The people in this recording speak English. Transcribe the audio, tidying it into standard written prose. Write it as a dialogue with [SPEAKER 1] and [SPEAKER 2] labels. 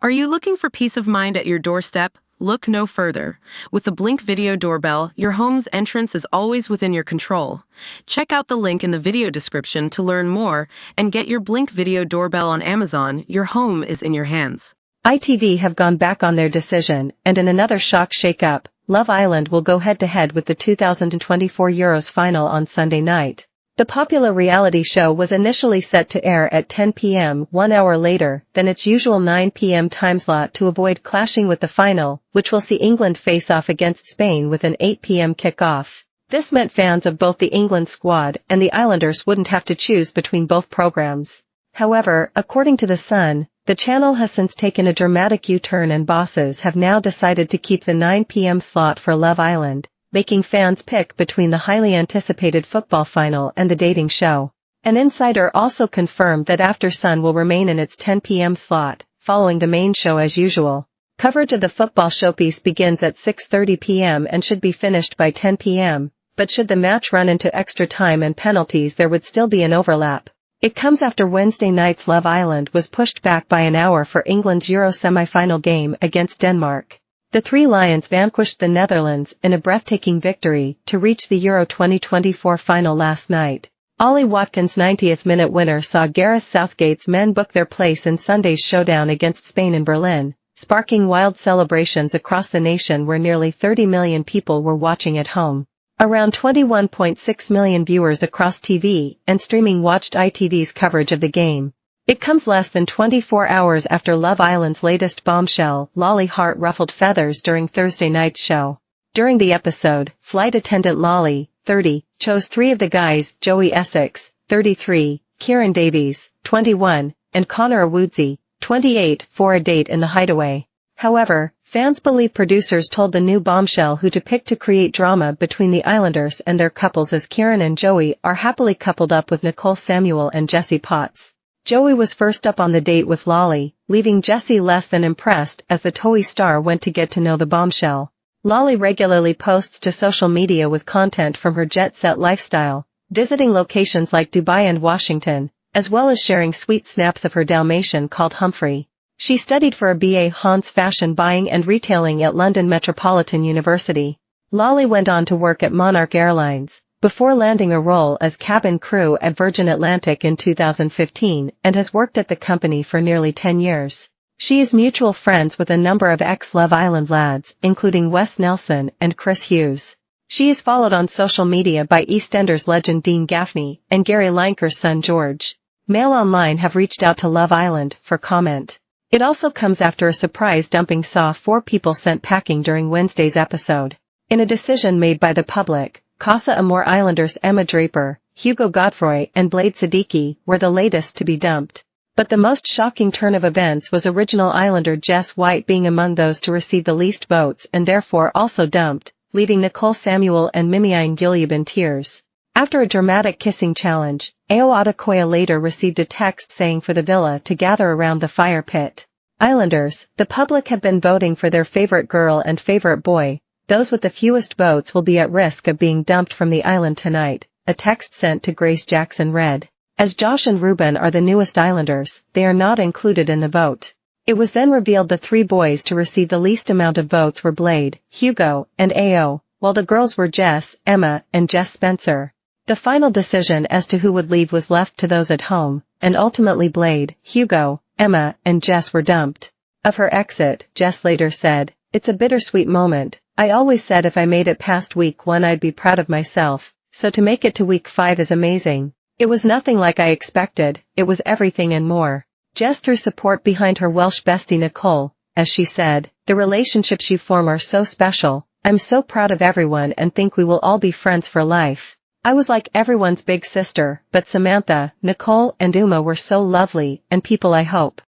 [SPEAKER 1] Are you looking for peace of mind at your doorstep? Look no further. With the Blink Video Doorbell, your home's entrance is always within your control. Check out the link in the video description to learn more and get your Blink Video Doorbell on Amazon. Your home is in your hands.
[SPEAKER 2] ITV have gone back on their decision, and in another shock shake-up, Love Island will go head-to-head with the 2024 Euros final on Sunday night. The popular reality show was initially set to air at 10 p.m. 1 hour later than its usual 9 p.m. timeslot to avoid clashing with the final, which will see England face off against Spain with an 8 p.m. kickoff. This meant fans of both the England squad and the Islanders wouldn't have to choose between both programs. However, according to The Sun, the channel has since taken a dramatic U-turn and bosses have now decided to keep the 9 p.m. slot for Love Island, making fans pick between the highly anticipated football final and the dating show. An insider also confirmed that After Sun will remain in its 10 p.m. slot, following the main show as usual. Coverage of the football showpiece begins at 6:30 p.m. and should be finished by 10 p.m., but should the match run into extra time and penalties there would still be an overlap. It comes after Wednesday night's Love Island was pushed back by an hour for England's Euro semi-final game against Denmark. The Three Lions vanquished the Netherlands in a breathtaking victory to reach the Euro 2024 final last night. Ollie Watkins' 90th minute winner saw Gareth Southgate's men book their place in Sunday's showdown against Spain in Berlin, sparking wild celebrations across the nation where nearly 30 million people were watching at home. Around 21.6 million viewers across TV and streaming watched ITV's coverage of the game. It comes less than 24 hours after Love Island's latest bombshell, Lolly Hart ruffled feathers during Thursday night's show. During the episode, flight attendant Lolly, 30, chose 3 of the guys, Joey Essex, 33, Kieran Davies, 21, and Connor Awuzie, 28, for a date in the Hideaway. However, fans believe producers told the new bombshell who to pick to create drama between the Islanders and their couples, as Kieran and Joey are happily coupled up with Nicole Samuel and Jesse Potts. Joey was first up on the date with Lolly, leaving Jesse less than impressed as the Toei star went to get to know the bombshell. Lolly regularly posts to social media with content from her jet-set lifestyle, visiting locations like Dubai and Washington, as well as sharing sweet snaps of her Dalmatian called Humphrey. She studied for a BA Hons Fashion Buying and Retailing at London Metropolitan University. Lolly went on to work at Monarch Airlines, before landing a role as cabin crew at Virgin Atlantic in 2015 and has worked at the company for nearly 10 years. She is mutual friends with a number of ex-Love Island lads, including Wes Nelson and Chris Hughes. She is followed on social media by EastEnders legend Dean Gaffney and Gary Lineker's son George. Mail Online have reached out to Love Island for comment. It also comes after a surprise dumping saw 4 people sent packing during Wednesday's episode. In a decision made by the public, Casa Amor Islanders Emma Draper, Hugo Godfroy and Blade Siddiqui were the latest to be dumped. But the most shocking turn of events was original Islander Jess White being among those to receive the least votes and therefore also dumped, leaving Nicole Samuel and Mimiane Gilyub in tears. After a dramatic kissing challenge, Ao Adekoya later received a text saying for the villa to gather around the fire pit. Islanders, the public have been voting for their favorite girl and favorite boy. Those with the fewest votes will be at risk of being dumped from the island tonight, a text sent to Grace Jackson read. As Josh and Ruben are the newest Islanders, they are not included in the vote. It was then revealed the 3 boys to receive the least amount of votes were Blade, Hugo, and Ao, while the girls were Jess, Emma, and Jess Spencer. The final decision as to who would leave was left to those at home, and ultimately Blade, Hugo, Emma, and Jess were dumped. Of her exit, Jess later said, "It's a bittersweet moment. I always said if I made it past week 1 I'd be proud of myself, so to make it to week 5 is amazing. It was nothing like I expected, it was everything and more." Jess threw support behind her Welsh bestie Nicole, as she said, "The relationships you form are so special. I'm so proud of everyone and think we will all be friends for life. I was like everyone's big sister, but Samantha, Nicole and Uma were so lovely and people I hope